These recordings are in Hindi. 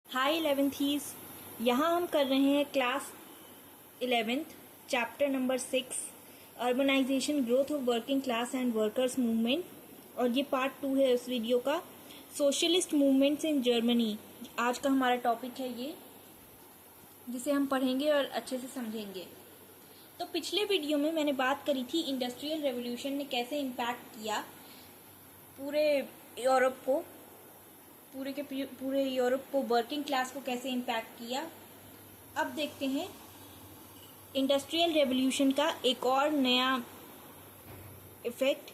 हाय इलेवेंथीज, यहाँ हम कर रहे हैं class 11th chapter number 6 urbanisation growth of working class and workers movement. और ये पार्ट 2 है इस वीडियो का, सोशलिस्ट मूवमेंट्स इन जर्मनी। आज का हमारा टॉपिक है ये, जिसे हम पढ़ेंगे और अच्छे से समझेंगे। तो पिछले वीडियो में मैंने बात करी थी इंडस्ट्रियल रेवोल्यूशन ने कैसे इम्पैक्ट किया पूरे यूरोप को, पूरे यूरोप को, वर्किंग क्लास को कैसे इम्पैक्ट किया। अब देखते हैं इंडस्ट्रियल रेवोल्यूशन का एक और नया इफेक्ट,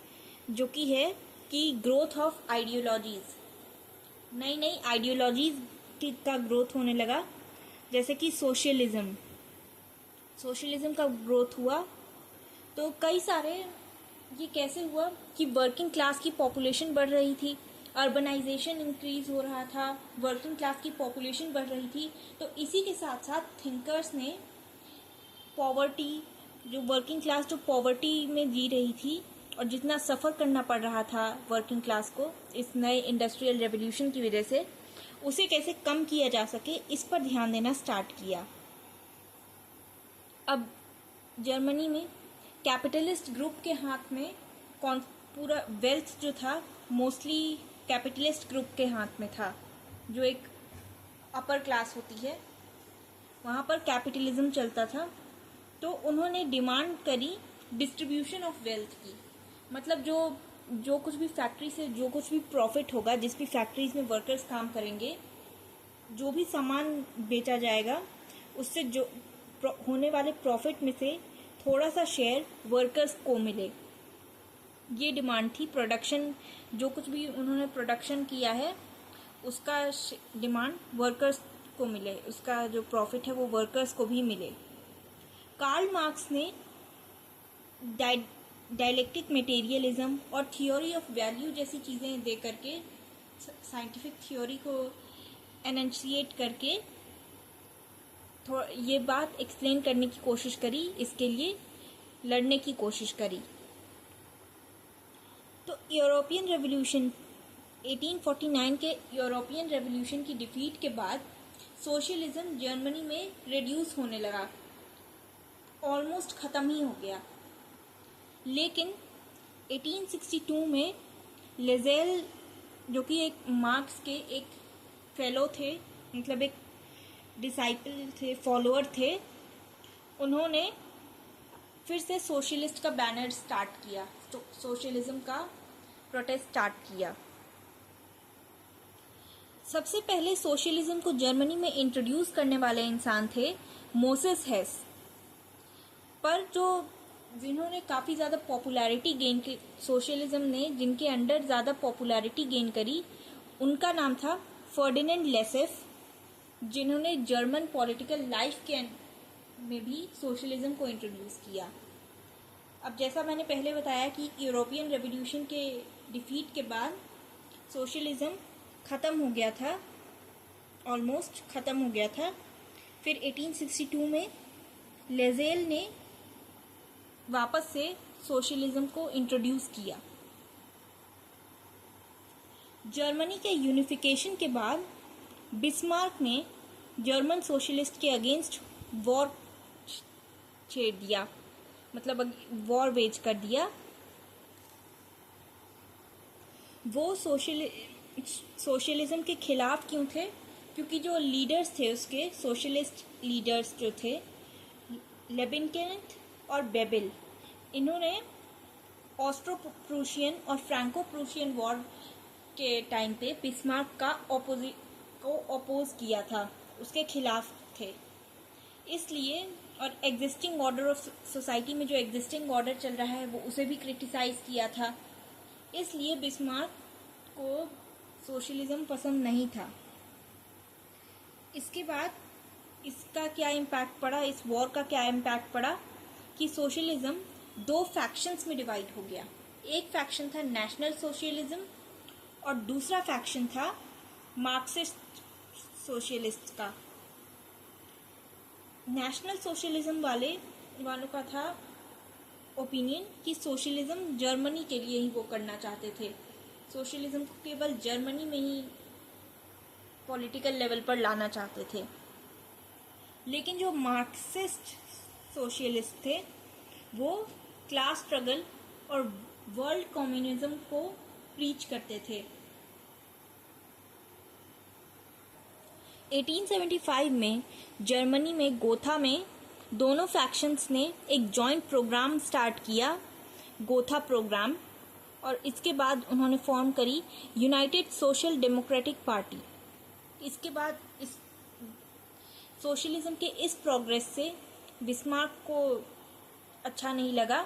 जो कि है कि ग्रोथ ऑफ आइडियोलॉजीज, नई नई आइडियोलॉजीज का ग्रोथ होने लगा। जैसे कि सोशलिज्म का ग्रोथ हुआ। तो कई सारे, ये कैसे हुआ कि वर्किंग क्लास की पॉपुलेशन बढ़ रही थी, अर्बनाइजेशन इंक्रीज हो रहा था, वर्किंग क्लास की पॉपुलेशन बढ़ रही थी। तो इसी के साथ साथ थिंकर्स ने पॉवर्टी, जो वर्किंग क्लास जो पॉवर्टी में जी रही थी और जितना सफ़र करना पड़ रहा था वर्किंग क्लास को इस नए इंडस्ट्रियल रेवोल्यूशन की वजह से, उसे कैसे कम किया जा सके, इस पर ध्यान देना स्टार्ट किया। अब जर्मनी में कैपिटलिस्ट ग्रुप के हाथ में पूरा वेल्थ जो था मोस्टली कैपिटलिस्ट ग्रुप के हाथ में था, जो एक अपर क्लास होती है, वहाँ पर कैपिटलिज्म चलता था। तो उन्होंने डिमांड करी डिस्ट्रीब्यूशन ऑफ वेल्थ की, मतलब जो कुछ भी फैक्ट्री से जो कुछ भी प्रॉफिट होगा, जिस भी फैक्ट्रीज में वर्कर्स काम करेंगे, जो भी सामान बेचा जाएगा, उससे जो होने वाले प्रॉफिट में से थोड़ा सा शेयर वर्कर्स को मिले। ये डिमांड थी। प्रोडक्शन, जो कुछ भी उन्होंने प्रोडक्शन किया है उसका डिमांड वर्कर्स को मिले, उसका जो प्रॉफिट है वो वर्कर्स को भी मिले। कार्ल मार्क्स ने डायलेक्टिक मटेरियलिज्म और थियोरी ऑफ वैल्यू जैसी चीज़ें दे करके, साइंटिफिक थ्योरी को एनंशिएट करके ये बात एक्सप्लेन करने की कोशिश करी, इसके लिए लड़ने की कोशिश करी। तो यूरोपियन रेवोल्यूशन 1849 के यूरोपियन रेवोल्यूशन की डिफीट के बाद सोशलिज्म जर्मनी में रिड्यूस होने लगा, ऑलमोस्ट ख़त्म ही हो गया। लेकिन 1862 में लेजेल, जो कि एक मार्क्स के एक फेलो थे, मतलब एक डिसाइपल थे, फॉलोअर थे, उन्होंने फिर से सोशलिस्ट का बैनर स्टार्ट किया, तो सोशलिज्म का प्रोटेस्ट स्टार्ट किया। सबसे पहले सोशलिज्म को जर्मनी में इंट्रोड्यूस करने वाले इंसान थे मोसेस हेस, पर जिन्होंने काफ़ी ज़्यादा पॉपुलैरिटी गेन की, सोशलिज्म ने जिनके अंडर ज़्यादा पॉपुलैरिटी गेन करी, उनका नाम था फर्डिनेंड लेसेफ, जिन्होंने जर्मन पॉलिटिकल लाइफ के में भी सोशलिज्म को इंट्रोड्यूस किया। अब जैसा मैंने पहले बताया कि यूरोपियन रेवोल्यूशन के डिफीट के बाद सोशलिज्म ख़त्म हो गया था, ऑलमोस्ट ख़त्म हो गया था। फिर 1862 में लेजेल ने वापस से सोशलिज्म को इंट्रोड्यूस किया। जर्मनी के यूनिफिकेशन के बाद बिस्मार्क ने जर्मन सोशलिस्ट के अगेंस्ट वॉर छेड़ दिया, मतलब वॉर वेज कर दिया। वो सोशलिज्म के खिलाफ क्यों थे? क्योंकि जो लीडर्स थे उसके, सोशलिस्ट लीडर्स जो थे, लेबिनकेंट और बेबिल, इन्होंने ऑस्ट्रो प्रूशियन और फ्रैंको प्रूशियन वॉर के टाइम पे बिस्मार्क को अपोज किया था, उसके खिलाफ थे। इसलिए, और एग्जिस्टिंग ऑर्डर ऑफ सोसाइटी में जो एग्जिस्टिंग ऑर्डर चल रहा है वो उसे भी क्रिटिसाइज किया था। इसलिए बिस्मार्क को सोशलिज्म पसंद नहीं था। इसके बाद इसका क्या इम्पैक्ट पड़ा, इस वॉर का क्या इम्पैक्ट पड़ा कि सोशलिज्म दो फैक्शंस में डिवाइड हो गया। एक फैक्शन था नेशनल सोशलिज्म और दूसरा फैक्शन था मार्क्सिस्ट सोशलिस्ट का। नेशनल सोशलिज्म वालों का था ओपिनियन कि सोशलिज्म जर्मनी के लिए ही वो करना चाहते थे, सोशलिज्म को केवल जर्मनी में ही पॉलिटिकल लेवल पर लाना चाहते थे। लेकिन जो मार्क्सिस्ट सोशलिस्ट थे वो क्लास स्ट्रगल और वर्ल्ड कम्युनिज्म को प्रीच करते थे। 1875 में जर्मनी में गोथा में दोनों फैक्शंस ने एक जॉइंट प्रोग्राम स्टार्ट किया, गोथा प्रोग्राम, और इसके बाद उन्होंने फॉर्म करी यूनाइटेड सोशल डेमोक्रेटिक पार्टी। इसके बाद इस सोशलिज्म के इस प्रोग्रेस से बिस्मार्क को अच्छा नहीं लगा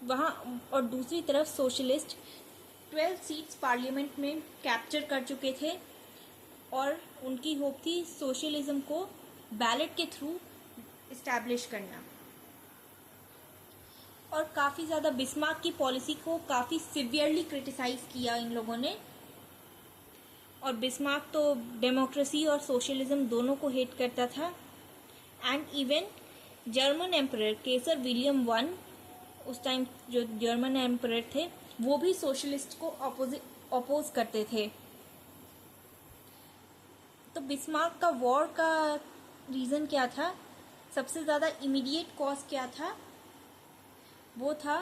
वहाँ, और दूसरी तरफ सोशलिस्ट 12 सीट्स पार्लियामेंट में कैप्चर कर चुके थे और उनकी होप थी सोशलिज्म को बैलेट के थ्रू इस्टेब्लिश करना। और काफ़ी ज़्यादा बिस्मार्क की पॉलिसी को काफ़ी सिवियरली क्रिटिसाइज किया इन लोगों ने। और बिस्मार्क तो डेमोक्रेसी और सोशलिज्म दोनों को हेट करता था। And even German emperor Kesar William one, उस टाइम जो जर्मन एम्परर थे, वो भी सोशलिस्ट को अपोज करते थे। तो बिस्मार्क का वॉर का रीज़न क्या था? सबसे ज़्यादा इमीडिएट कॉज क्या था? वो था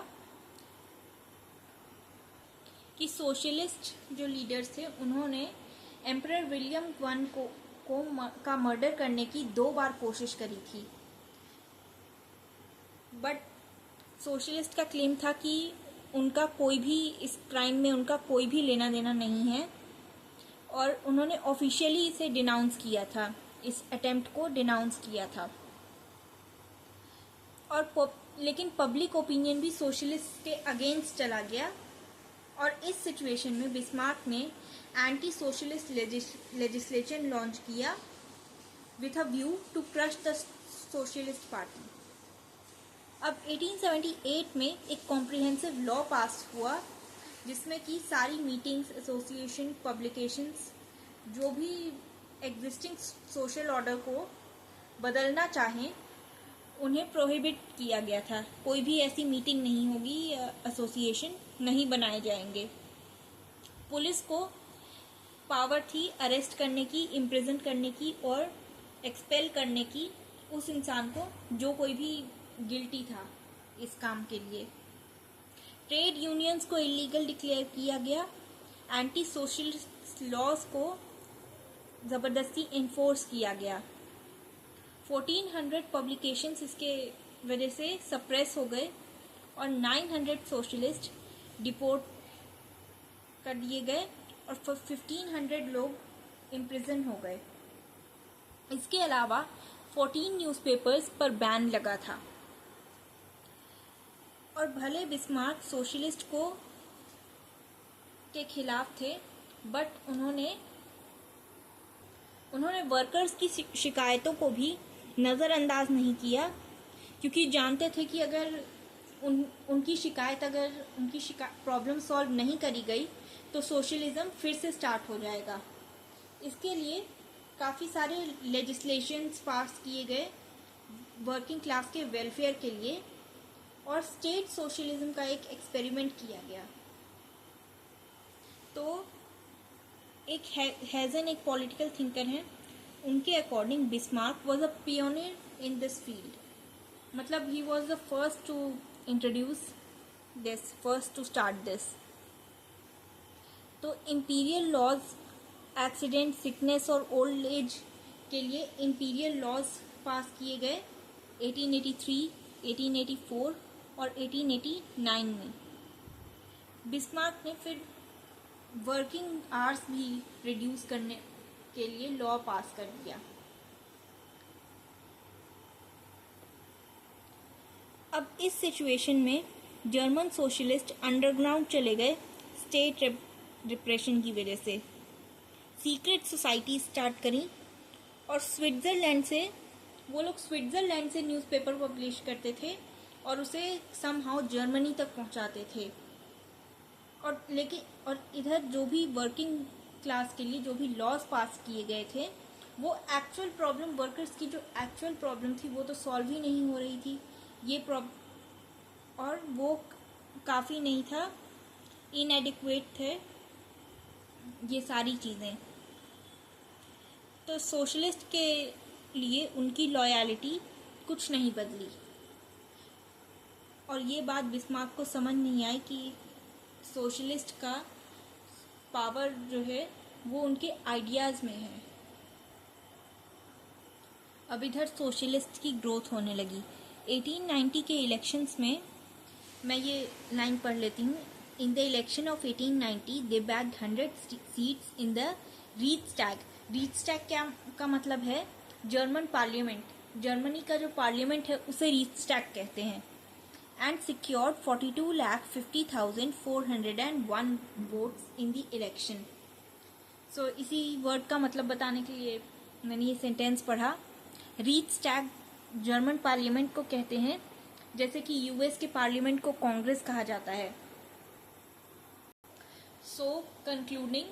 कि सोशलिस्ट जो लीडर्स थे उन्होंने एम्परर विलियम वन का मर्डर करने की 2 बार कोशिश करी थी। बट सोशलिस्ट का क्लेम था कि उनका कोई भी इस क्राइम में उनका कोई भी लेना देना नहीं है, और उन्होंने ऑफिशियली इसे डिनाउंस किया था, इस अटेम्प्ट को डिनाउंस किया था। और लेकिन पब्लिक ओपिनियन भी सोशलिस्ट के अगेंस्ट चला गया, और इस सिचुएशन में बिस्मार्क ने एंटी सोशलिस्ट लेजिस्लेशन लॉन्च किया with a view to crush the socialist party. अब 1878 में एक कॉम्प्रिहेंसिव लॉ पास हुआ जिसमें कि सारी मीटिंग्स, एसोसिएशन, पब्लिकेशंस जो भी एग्जिस्टिंग सोशल ऑर्डर को बदलना चाहें उन्हें प्रोहिबिट किया गया था। कोई भी ऐसी मीटिंग नहीं होगी, एसोसिएशन नहीं बनाए जाएंगे। पुलिस को पावर थी अरेस्ट करने की, इम्प्रिजन करने की और एक्सपेल करने की उस इंसान को जो कोई भी गिल्टी था इस काम के लिए। ट्रेड यूनियंस को इलीगल डिक्लेयर किया गया। एंटी सोशलिस्ट लॉज को ज़बरदस्ती इन्फोर्स किया गया। 1400 पब्लिकेशंस इसके वजह से सप्रेस हो गए और 900 सोशलिस्ट डिपोर्ट कर दिए गए और 1500 लोग इम्प्रिजन हो गए। इसके अलावा 14 न्यूज़पेपर्स पर बैन लगा था। और भले बिस्मार्क सोशलिस्ट के खिलाफ थे, बट उन्होंने वर्कर्स की शिकायतों को भी नज़रअंदाज नहीं किया, क्योंकि जानते थे कि अगर उनकी प्रॉब्लम सॉल्व नहीं करी गई तो सोशलिज्म फिर से स्टार्ट हो जाएगा। इसके लिए काफ़ी सारे लेजिस्लेशंस पास किए गए वर्किंग क्लास के वेलफेयर के लिए, और स्टेट सोशलिज्म का एक एक्सपेरिमेंट किया गया। तो एक हेजन एक पॉलिटिकल थिंकर हैं, उनके according Bismarck was a pioneer in this field. मतलब he was the first to introduce this, first to start this. तो इम्पीरियल लॉज, एक्सीडेंट, सिकनेस और ओल्ड एज के लिए इम्पीरियल लॉज पास किए गए 1883, 1884 और 1889 में। बिस्मार्क ने फिर वर्किंग आवर्स भी रिड्यूस करने के लिए लॉ पास कर दिया। अब इस सिचुएशन में जर्मन सोशलिस्ट अंडरग्राउंड चले गए स्टेट रिप्रेशन की वजह से। सीक्रेट सोसाइटी स्टार्ट करी और स्विट्ज़रलैंड से न्यूज़पेपर पब्लिश करते थे और उसे समहाउ जर्मनी तक पहुंचाते थे। और इधर जो भी वर्किंग क्लास के लिए जो भी लॉज पास किए गए थे, वो एक्चुअल प्रॉब्लम, वर्कर्स की जो एक्चुअल प्रॉब्लम थी वो तो सॉल्व ही नहीं हो रही थी। और वो काफ़ी नहीं था, इनएडिक्वेट थे ये सारी चीज़ें। तो सोशलिस्ट के लिए उनकी लॉयल्टी कुछ नहीं बदली, और ये बात बिस्मार्क को समझ नहीं आई कि सोशलिस्ट का पावर जो है वो उनके आइडियाज़ में है। अब इधर सोशलिस्ट की ग्रोथ होने लगी। 1890 के इलेक्शंस में, मैं ये लाइन पढ़ लेती हूँ। In the election of 1890 they bagged 100 seats in the Reichstag. Reichstag क्या का मतलब है? German parliament. जर्मनी का जो पार्लियामेंट है उसे रीचस्टैग कहते हैं। And secured 42,50,401 votes in the election. So इसी वर्ड का मतलब बताने के लिए मैंने ये सेंटेंस पढ़ा। रीचस्टैग जर्मन पार्लियामेंट को कहते हैं, जैसे कि यूएस के पार्लियामेंट को कांग्रेस कहा जाता है। सो कंक्लूडिंग,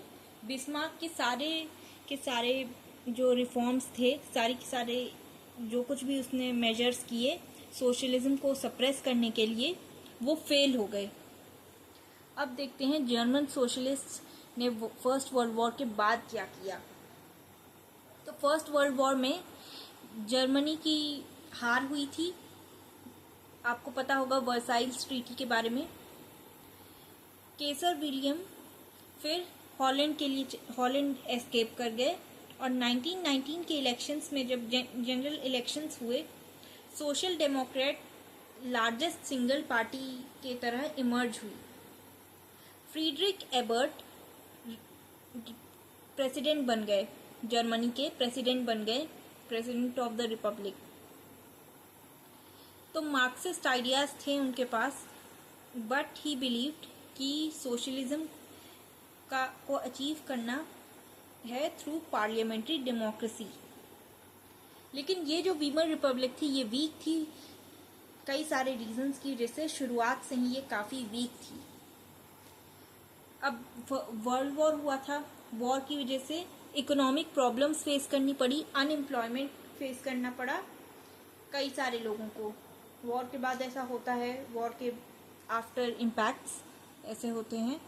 बिस्मार्क के सारे जो रिफॉर्म्स थे, सारे के सारे जो कुछ भी उसने मेजर्स किए सोशलिज्म को सप्रेस करने के लिए, वो फेल हो गए। अब देखते हैं जर्मन सोशलिस्ट ने फर्स्ट वर्ल्ड वॉर के बाद क्या किया। तो फर्स्ट वर्ल्ड वॉर में जर्मनी की हार हुई थी। आपको पता होगा वर्साइल्स ट्रीटी के बारे में। केसर विलियम फिर हॉलैंड एस्केप कर गए, और 1919 के इलेक्शंस में जब जनरल इलेक्शंस हुए, social Democrat largest single party के तरह इमर्ज हुई। फ्रीडरिक एबर्ट प्रेसिडेंट बन गए, जर्मनी के प्रेसिडेंट बन गए, प्रेसिडेंट ऑफ द रिपब्लिक। तो मार्क्सिस्ट आइडियाज थे उनके पास, बट ही बिलीव्ड कि सोशलिज्म को अचीव करना है थ्रू पार्लियामेंट्री डेमोक्रेसी। लेकिन ये जो वीमर रिपब्लिक थी ये वीक थी, कई सारे रीजंस की वजह से शुरुआत से ही ये काफ़ी वीक थी। अब वर्ल्ड वॉर हुआ था, वॉर की वजह से इकोनॉमिक प्रॉब्लम्स फेस करनी पड़ी, अनएम्प्लॉयमेंट फेस करना पड़ा कई सारे लोगों को। वॉर के बाद ऐसा होता है, वॉर के आफ्टर इम्पैक्ट्स ऐसे होते हैं।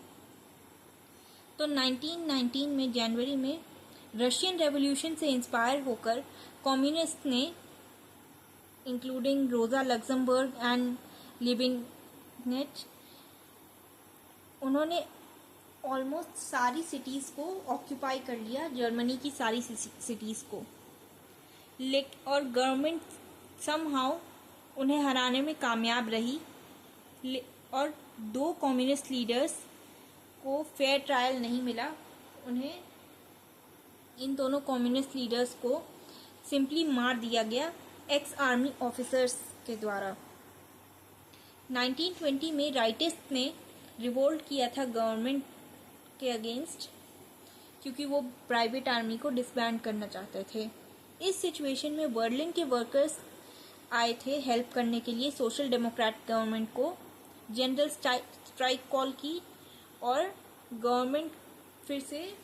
तो 1919 में जनवरी में रशियन रेवोल्यूशन से इंस्पायर होकर कम्युनिस्ट ने, इंक्लूडिंग रोजा लग्जमबर्ग एंड लिबिनेट, उन्होंने ऑलमोस्ट सारी सिटीज़ को ऑक्यूपाई कर लिया, जर्मनी की सारी सिटीज़ को। और गवर्नमेंट समहाउ उन्हें हराने में कामयाब रही, और 2 कम्युनिस्ट लीडर्स को फेयर ट्रायल नहीं मिला। उन्हें, इन दोनों कम्युनिस्ट लीडर्स को सिंपली मार दिया गया एक्स आर्मी ऑफिसर्स के द्वारा। 1920 में राइटिस्ट ने रिवोल्ट किया था गवर्नमेंट के अगेंस्ट, क्योंकि वो प्राइवेट आर्मी को डिसबैंड करना चाहते थे। इस सिचुएशन में बर्लिन के वर्कर्स आए थे हेल्प करने के लिए सोशल डेमोक्रेट गवर्नमेंट को। जनरल स्ट्राइक कॉल की और गवर्नमेंट फिर से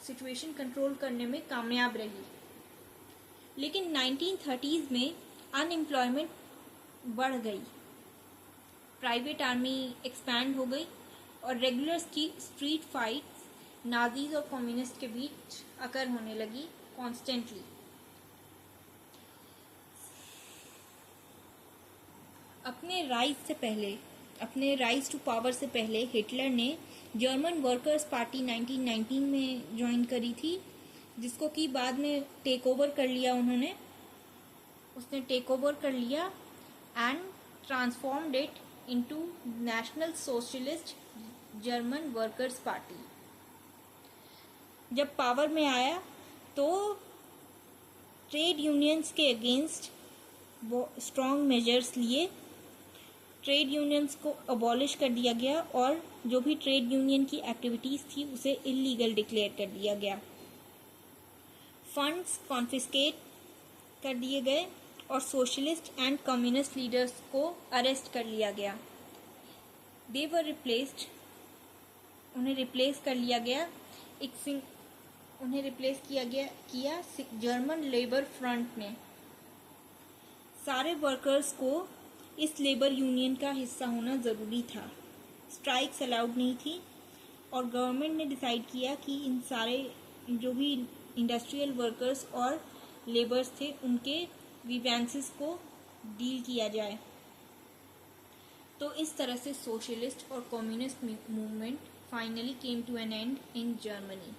सिचुएशन कंट्रोल करने में कामयाब रही। लेकिन 1930s में अनएम्प्लॉयमेंट बढ़ गई, प्राइवेट आर्मी एक्सपैंड हो गई, और रेगुलर स्ट्रीट फाइट्स नाजीज और कम्युनिस्ट के बीच अकर होने लगी कॉन्स्टेंटली। अपने राइज टू पावर से पहले हिटलर ने जर्मन वर्कर्स पार्टी 1919 में ज्वाइन करी थी, जिसको कि बाद में टेक ओवर कर लिया उसने टेक ओवर कर लिया and transformed it into national socialist German workers party. जब पावर में आया तो ट्रेड यूनियंस के अगेंस्ट वो स्ट्रॉन्ग मेजर्स लिए, ट्रेड यूनियंस को अबॉलिश कर दिया गया, और जो भी ट्रेड यूनियन की एक्टिविटीज़ थी उसे इलीगल डिक्लेयर कर दिया गया। फंड्स कॉन्फिस्केट कर दिए गए और सोशलिस्ट एंड कम्युनिस्ट लीडर्स को अरेस्ट कर लिया गया। दे वर रिप्लेस्ड, उन्हें रिप्लेस कर लिया गया उन्हें रिप्लेस किया जर्मन लेबर फ्रंट ने। सारे वर्कर्स को इस लेबर यूनियन का हिस्सा होना ज़रूरी था, स्ट्राइक्स अलाउड नहीं थी, और गवर्नमेंट ने डिसाइड किया कि इन सारे जो भी इंडस्ट्रियल वर्कर्स और लेबर्स थे उनके ग्रीवेंसेस को डील किया जाए। तो इस तरह से सोशलिस्ट और communist movement finally came to an end in Germany.